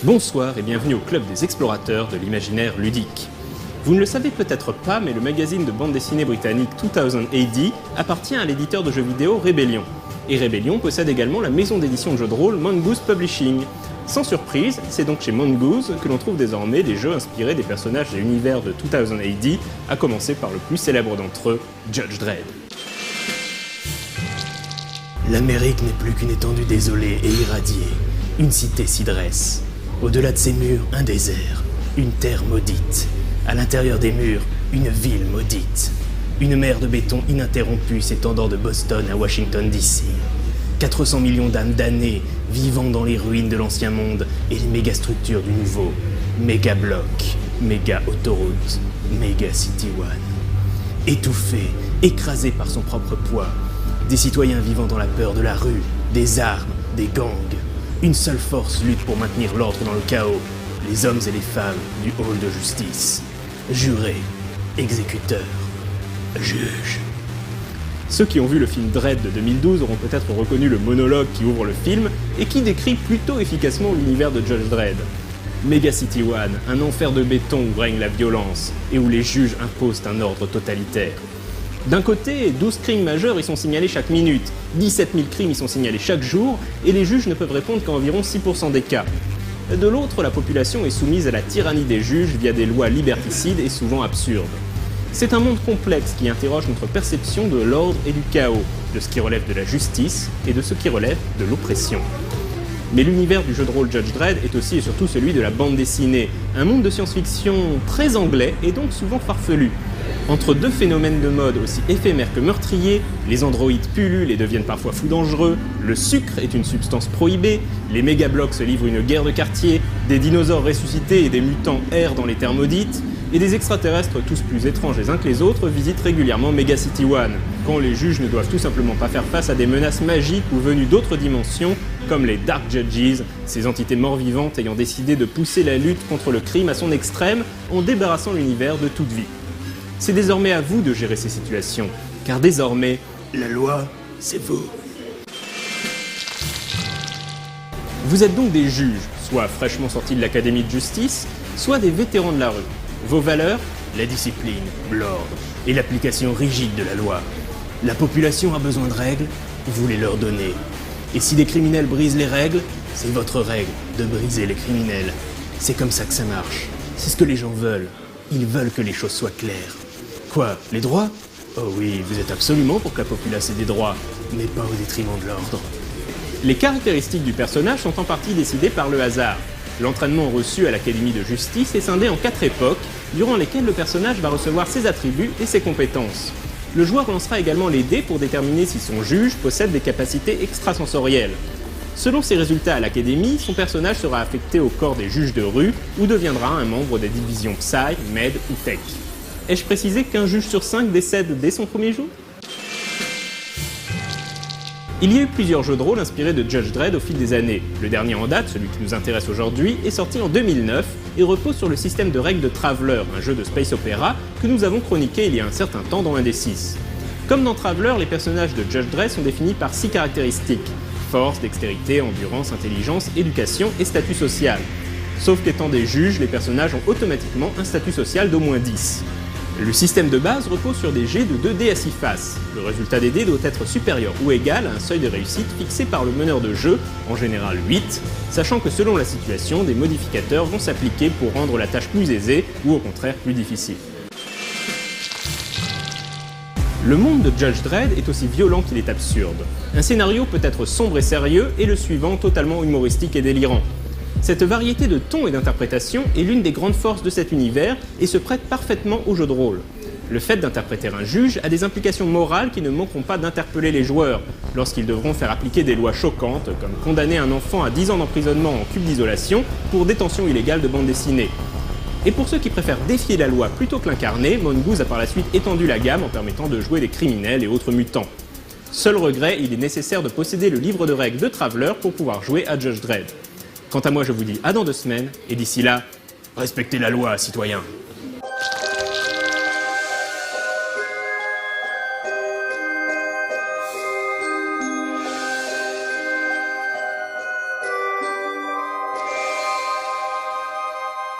Bonsoir et bienvenue au club des explorateurs de l'imaginaire ludique. Vous ne le savez peut-être pas, mais le magazine de bande dessinée britannique 2000 AD appartient à l'éditeur de jeux vidéo Rebellion. Et Rebellion possède également la maison d'édition de jeux de rôle Mongoose Publishing. Sans surprise, c'est donc chez Mongoose que l'on trouve désormais des jeux inspirés des personnages de l'univers de 2000 AD, à commencer par le plus célèbre d'entre eux, Judge Dredd. L'Amérique n'est plus qu'une étendue désolée et irradiée. Une cité s'y dresse. Au-delà de ses murs, un désert. Une terre maudite. À l'intérieur des murs, une ville maudite. Une mer de béton ininterrompue s'étendant de Boston à Washington DC. 400 millions d'âmes damnées vivant dans les ruines de l'ancien monde et les mégastructures du nouveau. Méga bloc, méga autoroute, méga city one. Étouffé, écrasé par son propre poids. Des citoyens vivant dans la peur de la rue, des armes, des gangs. Une seule force lutte pour maintenir l'ordre dans le chaos. Les hommes et les femmes du hall de justice. Jurés, exécuteurs, juges. Ceux qui ont vu le film Dredd de 2012 auront peut-être reconnu le monologue qui ouvre le film et qui décrit plutôt efficacement l'univers de Judge Dredd. Mega City One, un enfer de béton où règne la violence et où les juges imposent un ordre totalitaire. D'un côté, 12 crimes majeurs y sont signalés chaque minute, 17 000 crimes y sont signalés chaque jour, et les juges ne peuvent répondre qu'à environ 6% des cas. De l'autre, la population est soumise à la tyrannie des juges via des lois liberticides et souvent absurdes. C'est un monde complexe qui interroge notre perception de l'ordre et du chaos, de ce qui relève de la justice et de ce qui relève de l'oppression. Mais l'univers du jeu de rôle Judge Dredd est aussi et surtout celui de la bande dessinée, un monde de science-fiction très anglais et donc souvent farfelu. Entre deux phénomènes de mode aussi éphémères que meurtriers, les androïdes pullulent et deviennent parfois fous dangereux, le sucre est une substance prohibée, les mégablocs se livrent une guerre de quartier, des dinosaures ressuscités et des mutants errent dans les terres maudites, et des extraterrestres tous plus étranges les uns que les autres visitent régulièrement Mega City One, quand les juges ne doivent tout simplement pas faire face à des menaces magiques ou venues d'autres dimensions, comme les Dark Judges, ces entités mort-vivantes ayant décidé de pousser la lutte contre le crime à son extrême en débarrassant l'univers de toute vie. C'est désormais à vous de gérer ces situations, car désormais, la loi, c'est vous. Vous êtes donc des juges, soit fraîchement sortis de l'académie de justice, soit des vétérans de la rue. Vos valeurs ? La discipline, l'ordre et l'application rigide de la loi. La population a besoin de règles, vous les leur donnez. Et si des criminels brisent les règles, c'est votre règle de briser les criminels. C'est comme ça que ça marche. C'est ce que les gens veulent. Ils veulent que les choses soient claires. Quoi, les droits ? Oh oui, vous êtes absolument pour que la populace ait des droits, mais pas au détriment de l'ordre. Les caractéristiques du personnage sont en partie décidées par le hasard. L'entraînement reçu à l'Académie de Justice est scindé en 4 époques, durant lesquelles le personnage va recevoir ses attributs et ses compétences. Le joueur lancera également les dés pour déterminer si son juge possède des capacités extrasensorielles. Selon ses résultats à l'Académie, son personnage sera affecté au corps des juges de rue ou deviendra un membre des divisions Psy, Med ou Tech. Ai-je précisé qu'un juge sur 5 décède dès son premier jour ? Il y a eu plusieurs jeux de rôle inspirés de Judge Dredd au fil des années. Le dernier en date, celui qui nous intéresse aujourd'hui, est sorti en 2009 et repose sur le système de règles de Traveller, un jeu de space opéra que nous avons chroniqué il y a un certain temps dans un des 6. Comme dans Traveller, les personnages de Judge Dredd sont définis par 6 caractéristiques. Force, dextérité, endurance, intelligence, éducation et statut social. Sauf qu'étant des juges, les personnages ont automatiquement un statut social d'au moins 10. Le système de base repose sur des jets de 2 dés à 6 faces. Le résultat des dés doit être supérieur ou égal à un seuil de réussite fixé par le meneur de jeu, en général 8, sachant que selon la situation, des modificateurs vont s'appliquer pour rendre la tâche plus aisée ou au contraire plus difficile. Le monde de Judge Dredd est aussi violent qu'il est absurde. Un scénario peut être sombre et sérieux et le suivant totalement humoristique et délirant. Cette variété de tons et d'interprétation est l'une des grandes forces de cet univers et se prête parfaitement au jeu de rôle. Le fait d'interpréter un juge a des implications morales qui ne manqueront pas d'interpeller les joueurs lorsqu'ils devront faire appliquer des lois choquantes comme condamner un enfant à 10 ans d'emprisonnement en cube d'isolation pour détention illégale de bande dessinée. Et pour ceux qui préfèrent défier la loi plutôt que l'incarner, Mongoose a par la suite étendu la gamme en permettant de jouer des criminels et autres mutants. Seul regret, il est nécessaire de posséder le livre de règles de Traveller pour pouvoir jouer à Judge Dredd. Quant à moi, je vous dis à dans 2 semaines, et d'ici là, respectez la loi, citoyens.